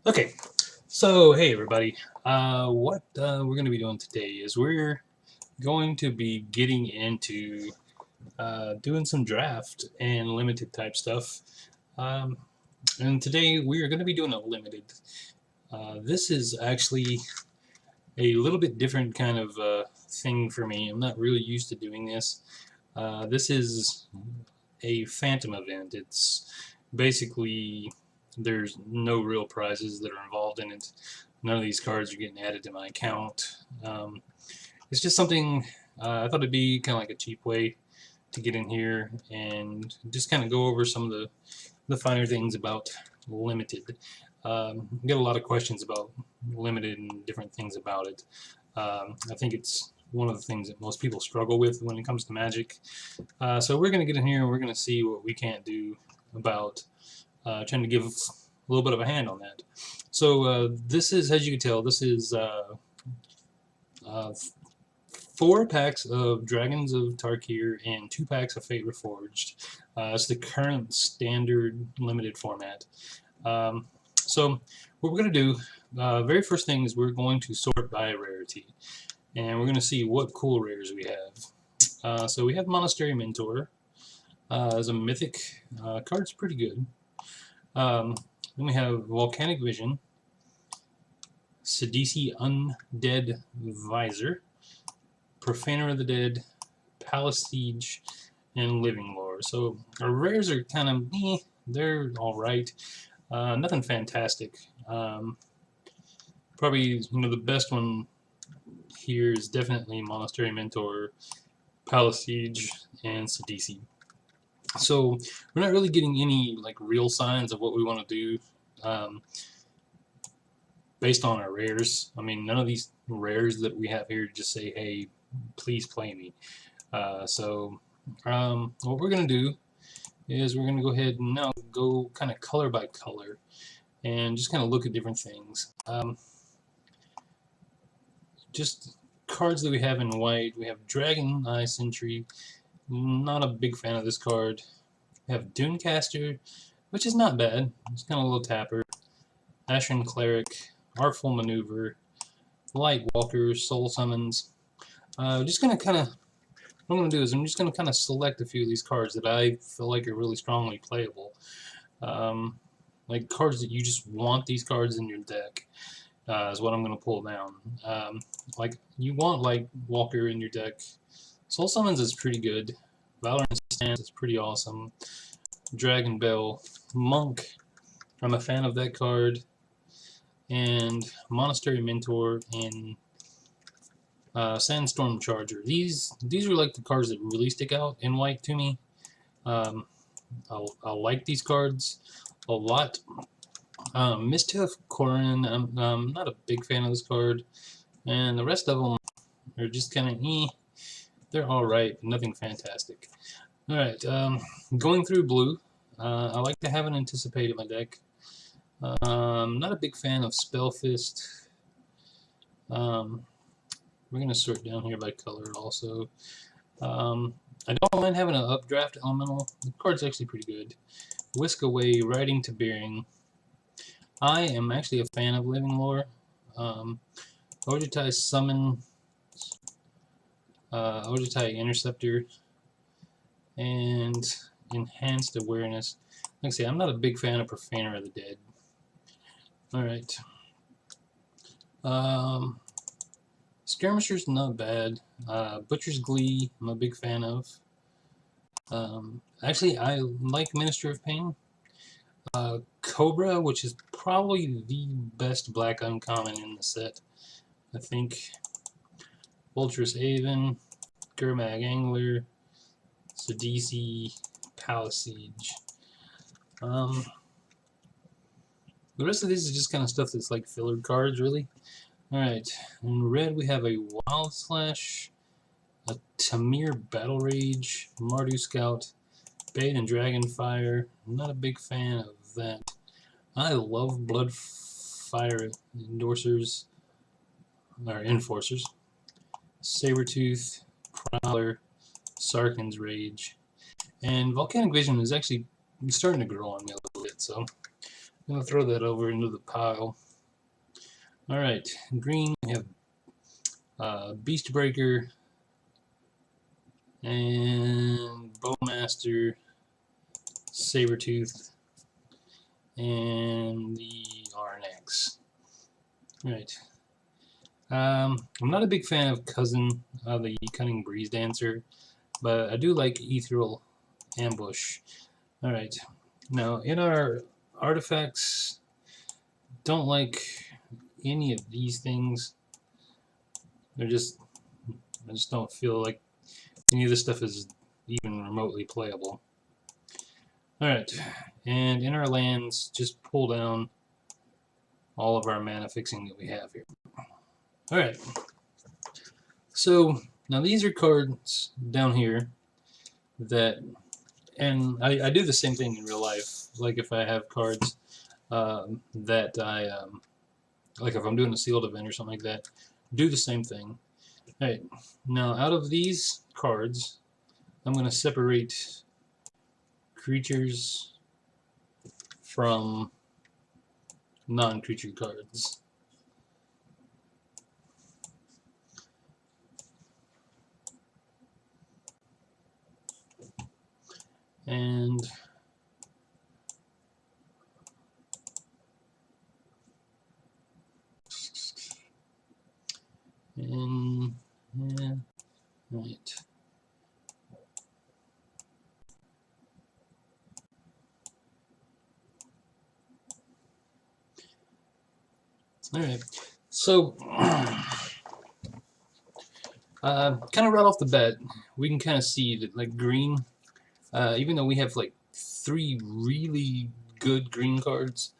Okay, so hey everybody. What we're going to be doing today is we're going to be getting into doing some draft and limited type stuff. Um, and today we are going to be doing a limited. This is actually a little bit different kind of thing for me. I'm not really used to doing this. This is a phantom event. It's basically there's no real prizes that are involved in it. None of these cards are getting added to my account. It's just something I thought it'd be kind of like a cheap way to get in here and just kind of go over some of the finer things about limited. Get a lot of questions about limited and different things about it. I think it's one of the things that most people struggle with when it comes to Magic. So we're going to get in here and we're going to see what we can't do about trying to give a little bit of a hand on that. So this is, as you can tell, this is uh, 4 packs of Dragons of Tarkir and 2 packs of Fate Reforged. It's the current standard limited format. So what we're going to do, very first thing is we're going to sort by rarity. And we're going to see what cool rares we have. So we have Monastery Mentor as a mythic. Card's pretty good. Then we have Volcanic Vision, Sidisi Undead Visor, Profaner of the Dead, Palace Siege, and Living Lore. So our rares are kind of they're alright. Nothing fantastic. Probably the best one here is definitely Monastery Mentor, Palace Siege, and Sidisi. So we're not really getting any like real signs of what we want to do based on our rares. I mean, none of these rares that we have here just say, "Hey, please play me." What we're gonna do is we're gonna go ahead and now go kind of color by color and just kind of look at different things. Just cards that we have in white. We have Dragon Eye Sentry. Not a big fan of this card. We have Dunecaster, which is not bad. It's kind of a little tapper. Ashen Cleric, Artful Maneuver, Light Walker, Soul Summons. Just gonna kind of, what I'm gonna do is I'm just gonna kind of select a few of these cards that I feel like are really strongly playable. Like cards that you just want these cards in your deck is what I'm gonna pull down. Like you want Light Walker in your deck. Soul Summons is pretty good. Valorant Stance is pretty awesome. Dragon Bell, Monk. I'm a fan of that card. And Monastery Mentor and Sandstorm Charger. These are like the cards that really stick out in white to me. I like these cards a lot. Mischief Corin, I'm not a big fan of this card. And the rest of them are just kind of They're alright, but nothing fantastic. Alright, going through blue. I like to have an Anticipate in my deck. Not a big fan of Spellfist. We're going to sort down here by color also. I don't mind having an Updraft Elemental. The card's actually pretty good. Whisk Away, Riding to Bearing. I am actually a fan of Living Lore. Ojutai Summon, Ojutai Interceptor, and Enhanced Awareness. Like I say, I'm not a big fan of Profaner of the Dead. Alright. Skirmisher's not bad. Butcher's Glee, I'm a big fan of. Actually, I like Minister of Pain. Cobra, which is probably the best black uncommon in the set, I think. Vulturous Aven, Gurmag Angler, Sidisi, Palace Siege. The rest of these is just kind of stuff that's like filler cards, really. Alright, in red we have a Wild Slash, a Tamir Battle Rage, Mardu Scout, Bait and Dragonfire. I'm not a big fan of that. I love Bloodfire Enforcers. Sabertooth, Prowler, Sarkhan's Rage. And Volcanic Vision is actually starting to grow on me a little bit, so I'm gonna throw that over into the pile. Alright, green, we have Beast Breaker and Bowmaster, Sabertooth, and the RNX. Right. I'm not a big fan of Cousin, the Cunning Breeze Dancer, but I do like Ethereal Ambush. Alright. Now, in our artifacts, don't like any of these things. They're just, I just don't feel like any of this stuff is even remotely playable. Alright, and in our lands, just pull down all of our mana fixing that we have here. Alright, so now these are cards down here that, and I do the same thing in real life. Like if I have cards that like if I'm doing a sealed event or something like that, do the same thing. Alright, now out of these cards, I'm going to separate creatures from non-creature cards. And yeah, right. Alright, so kind of right off the bat, we can kind of see that like green, even though we have like 3 really good green cards,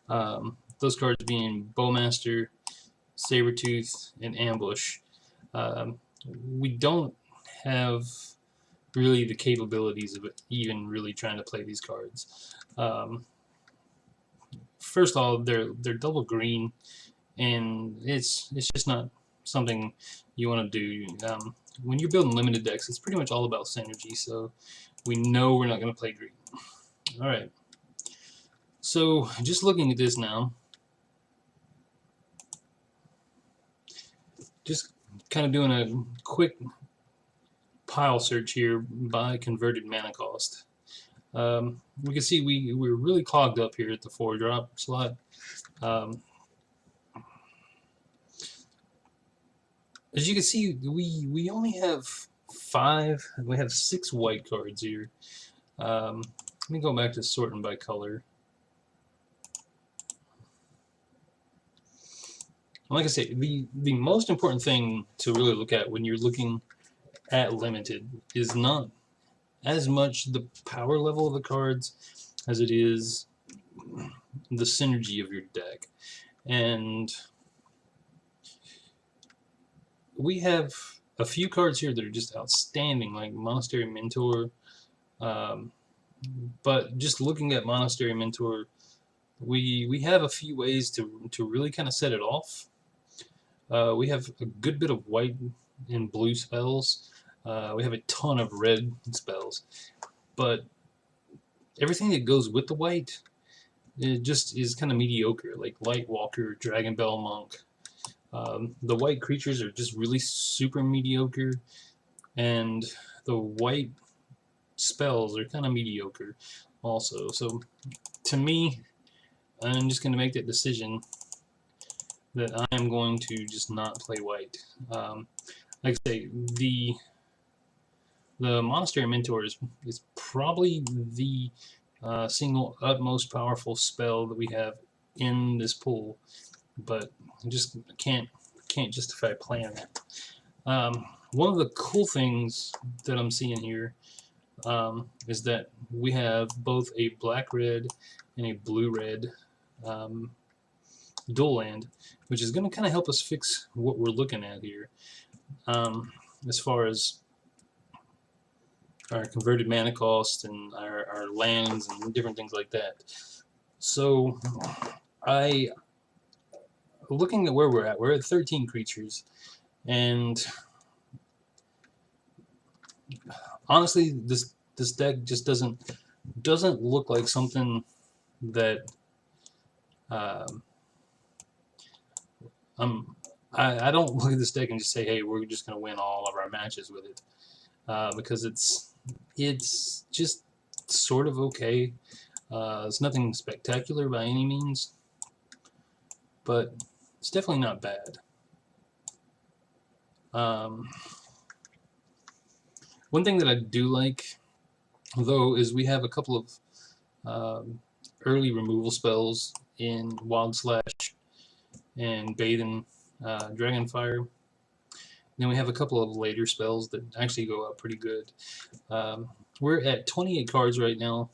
those cards being Bowmaster, Sabertooth, and Ambush, um, we don't have really the capabilities of even really trying to play these cards. First of all, they're double green, and it's just not something you want to do. When you're building limited decks, it's pretty much all about synergy. So we know we're not going to play green. All right. So just looking at this now, just kind of doing a quick pile search here by converted mana cost. We can see we're really clogged up here at the 4-drop slot. As you can see, we only have 5. We have 6 white cards here. Let me go back to sorting by color. Like I say, the most important thing to really look at when you're looking at limited is not as much the power level of the cards as it is the synergy of your deck. And we have a few cards here that are just outstanding, like Monastery Mentor. But just looking at Monastery Mentor, we have a few ways to really kind of set it off. We have a good bit of white and blue spells. We have a ton of red spells. But everything that goes with the white, it just is kind of mediocre, like Light Walker, Dragon Bell Monk. The white creatures are just really super mediocre, and the white spells are kind of mediocre also. So to me, I'm just going to make that decision that I am going to just not play white. Like I say, the Monastery Mentor is probably the single utmost powerful spell that we have in this pool, but I just can't justify playing it. One of the cool things that I'm seeing here is that we have both a black-red and a blue-red dual land, which is going to kind of help us fix what we're looking at here, as far as our converted mana cost and our lands and different things like that. So looking at where we're at 13 creatures, and honestly, this deck just doesn't look like something that Um, I don't look at this deck and just say, hey, we're just going to win all of our matches with it, because it's just sort of okay. It's nothing spectacular by any means, but it's definitely not bad. One thing that I do like, though, is we have a couple of early removal spells in Wild Slash and Bathe in Dragonfire. Then we have a couple of later spells that actually go out pretty good. We're at 28 cards right now,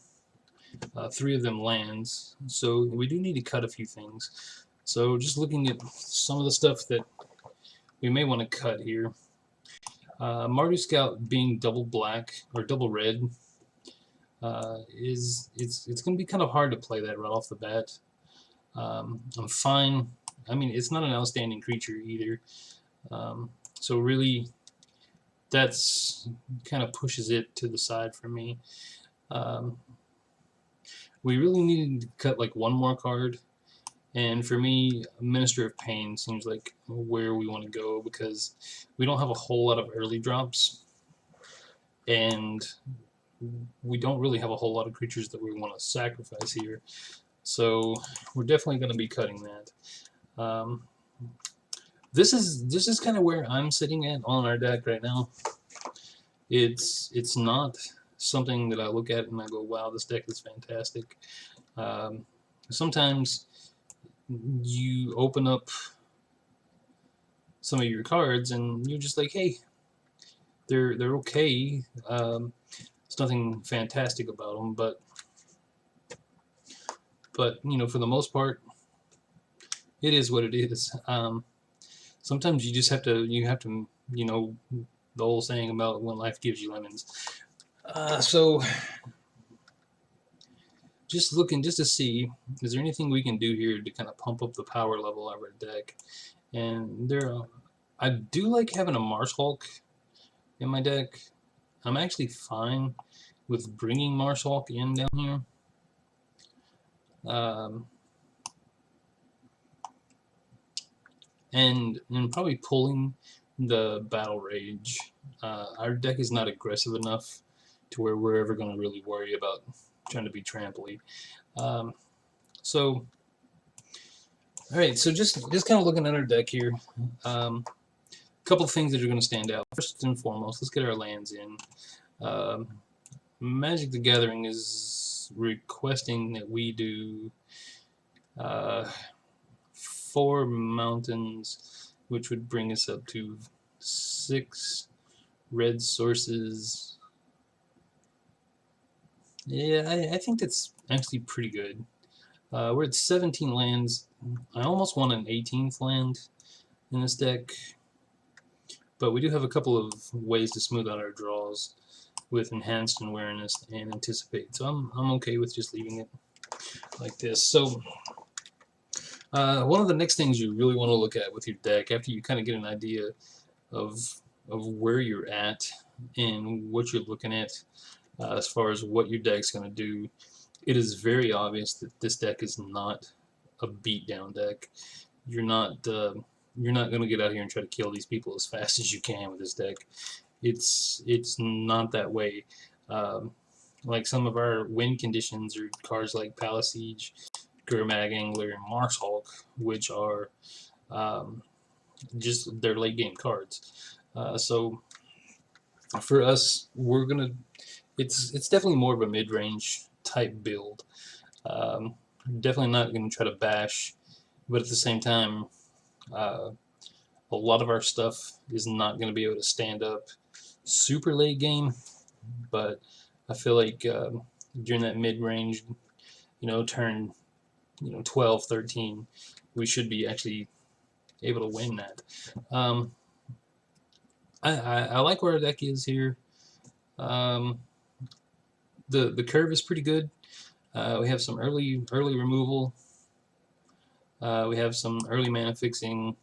3 of them lands, so we do need to cut a few things. So just looking at some of the stuff that we may want to cut here. Mardu Scout being double black or double red it's going to be kind of hard to play that right off the bat. I'm fine. I mean, it's not an outstanding creature either. So really, that's kind of pushes it to the side for me. We really needed to cut like one more card. And for me, Minister of Pain seems like where we want to go because we don't have a whole lot of early drops. And we don't really have a whole lot of creatures that we want to sacrifice here. So we're definitely going to be cutting that. This is kind of where I'm sitting at on our deck right now. It's not something that I look at and I go, wow, this deck is fantastic. Sometimes you open up some of your cards and you're just like, hey, they're okay. There's nothing fantastic about them, but you know, for the most part, it is what it is. Sometimes you just have to you know, the old saying about when life gives you lemons. So just looking just to see, is there anything we can do here to kind of pump up the power level of our deck? And I do like having a Marshhulk in my deck. I'm actually fine with bringing Marshhulk in down here. And probably pulling the Battle Rage. Our deck is not aggressive enough to where we're ever going to really worry about trying to be tramply. So, all right, so just kind of looking at our deck here. A couple of things that are going to stand out. First and foremost, let's get our lands in. Magic the Gathering is requesting that we do 4 mountains, which would bring us up to 6 red sources. Yeah, I think that's actually pretty good. We're at 17 lands. I almost want an 18th land in this deck, but we do have a couple of ways to smooth out our draws with Enhanced Awareness and Anticipate, so I'm okay with just leaving it like this. So one of the next things you really want to look at with your deck after you kind of get an idea of where you're at and what you're looking at as far as what your deck's going to do, it is very obvious that this deck is not a beatdown deck. You're not going to get out here and try to kill these people as fast as you can with this deck. It's not that way. Like some of our win conditions are cards like Palace Siege, Gurmag Angler, and Marshhulk, which are just their late game cards. So for us, we're gonna. It's definitely more of a mid-range type build. Definitely not going to try to bash, but at the same time, a lot of our stuff is not going to be able to stand up super late game. But I feel like during that mid-range, you know, turn 12, 13, we should be actually able to win that. I like where our deck is here. The curve is pretty good. We have some early removal. We have some early mana fixing,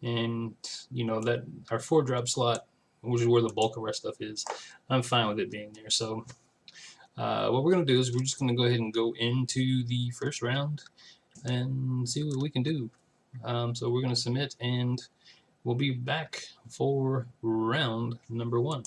and you know that our 4-drop slot, which is where the bulk of our stuff is, I'm fine with it being there. So what we're gonna do is we're just gonna go ahead and go into the first round, and see what we can do. So we're going to submit, and we'll be back for round number 1.